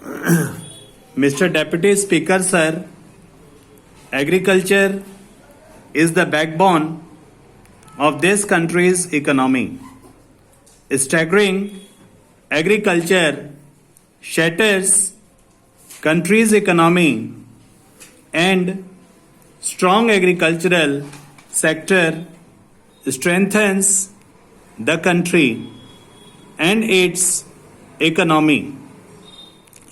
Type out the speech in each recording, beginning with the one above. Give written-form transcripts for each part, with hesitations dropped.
Mr. Deputy Speaker, sir, agriculture is the backbone of this country's economy. Staggering agriculture shatters country's economy, and strong agricultural sector strengthens the country and its economy.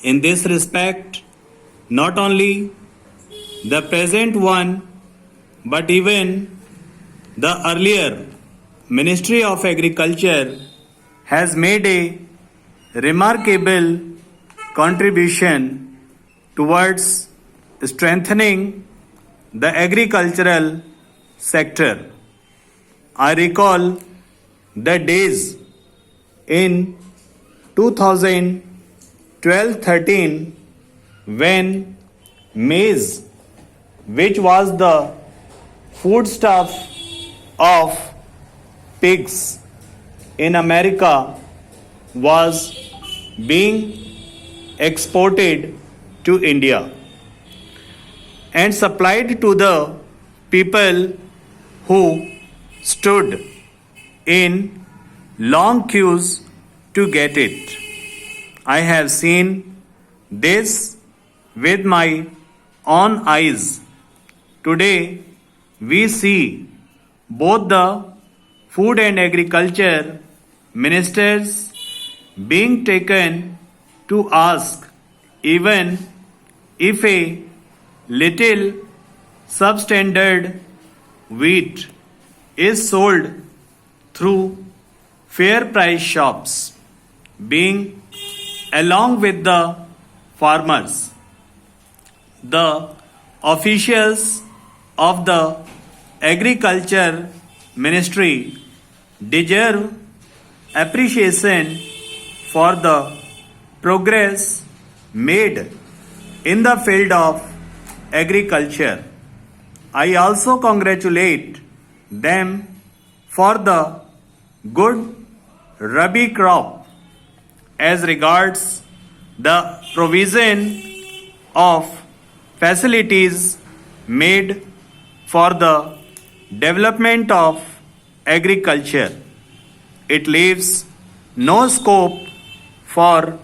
In this respect, not only the present one but even the earlier Ministry of Agriculture has made a remarkable contribution towards strengthening the agricultural sector. I recall the days in 2012-13 when maize, which was the foodstuff of pigs in America, was being exported to India and supplied to the people who stood in long queues to get it. I have seen this with my own eyes. Today, we see both the food and agriculture ministers being taken to ask even if a little substandard wheat is sold through fair price shops, being along with the farmers. The officials of the agriculture ministry deserve appreciation for the progress made in the field of agriculture. I also congratulate them for the good Rabi crop as regards the provision of facilities made for the development of agriculture. It leaves no scope for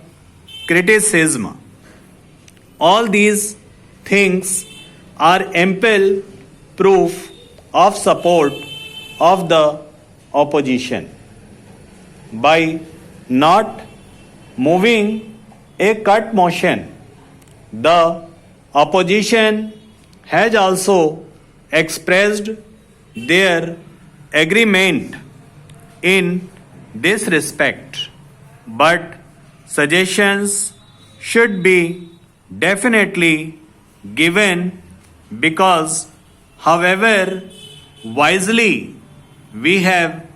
criticism. All these things are ample proof of support of the opposition. By not moving a cut motion, the opposition has also expressed their agreement in this respect, but suggestions should be definitely given because, however wisely we have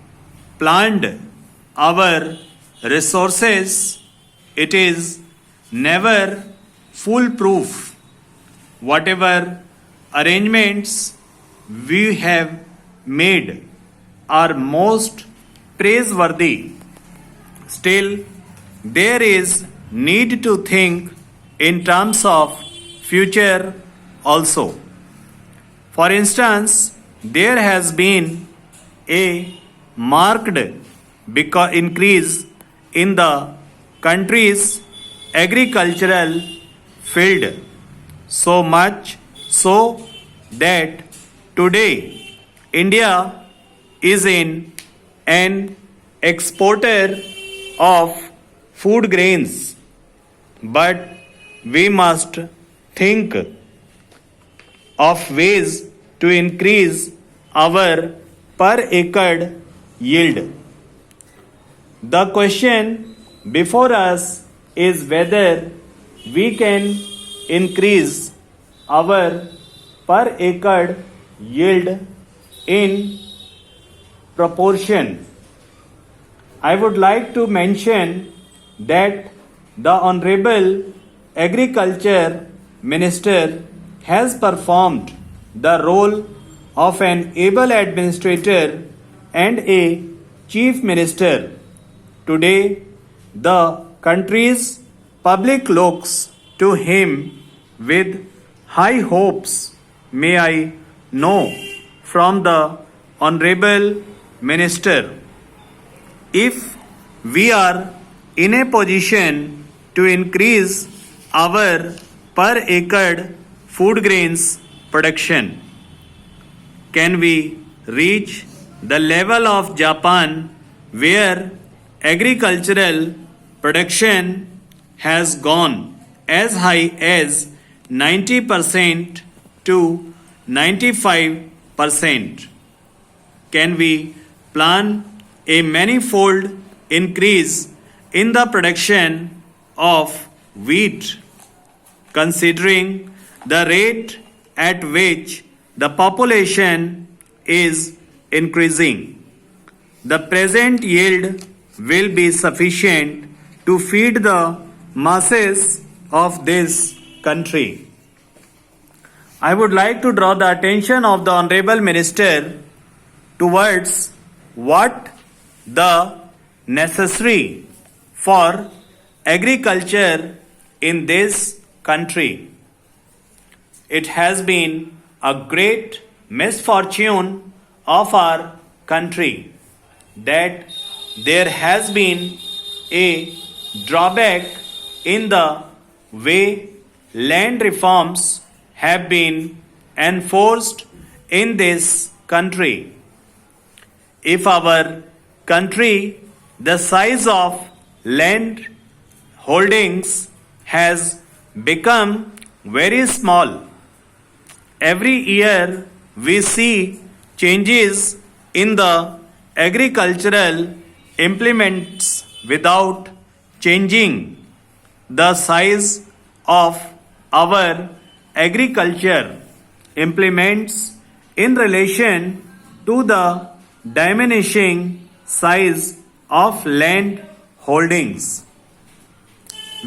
planned our resources, it is never foolproof. Whatever arrangements we have made are most praiseworthy. Still, there is need to think in terms of future also. For instance, there has been a marked increase in the country's agricultural field, so much so that today India is an exporter of food grains, but we must think of ways to increase our per acre yield. The question before us is whether we can increase our per acre yield in proportion. I would like to mention that the Honorable Agriculture Minister has performed the role of an able administrator and a chief minister. Today, the country's public looks to him with high hopes. May I know from the Honorable Minister if we are in a position to increase our per acre food grains production? Can we reach the level of Japan where agricultural production has gone as high as 90% to 95%? Can we plan a manifold increase in the production of wheat, considering the rate at which the population is increasing? The present yield will be sufficient to feed the masses of this country. I would like to draw the attention of the Honorable Minister towards what the necessary for agriculture in this country. It has been a great misfortune of our country that there has been a drawback in the way land reforms have been enforced in this country. If our country, the size of land holdings has become very small, every year we see changes in the agricultural implements without changing the size of our agriculture implements in relation to the diminishing size of land holdings.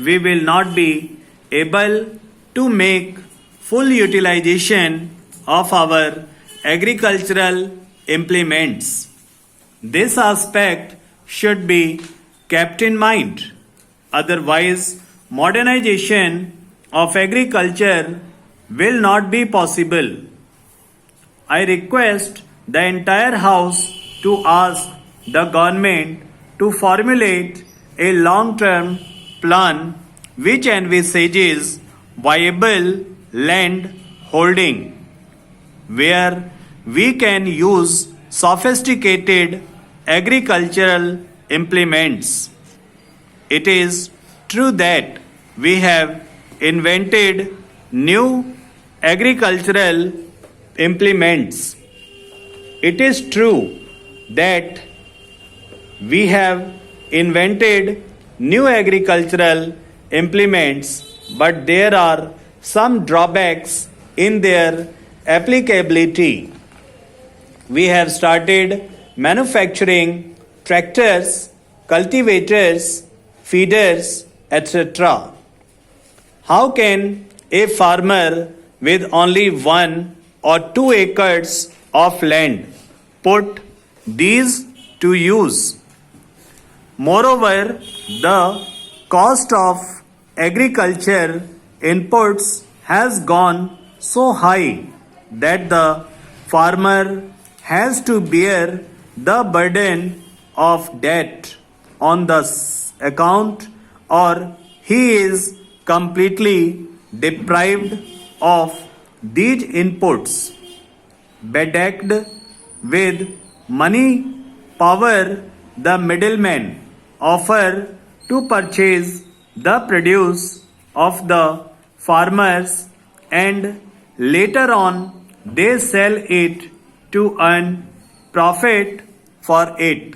We will not be able to make full utilization of our agricultural implements. This aspect should be kept in mind. Otherwise, modernization of agriculture will not be possible. I request the entire House to ask the government to formulate a long-term plan which envisages viable land holding, where we can use sophisticated agricultural implements. It is true that we have invented new agricultural implements. It is true that we have invented new agricultural implements, but there are some drawbacks in their applicability. We have started manufacturing tractors, cultivators, feeders, etc. How can a farmer with only 1 or 2 acres of land put these to use? Moreover, the cost of agriculture inputs has gone so high that the farmer has to bear the burden of debt on the account, or he is completely deprived of these inputs. Bedecked with money power, the middlemen offer to purchase the produce of the farmers, and later on they sell it to earn profit for it.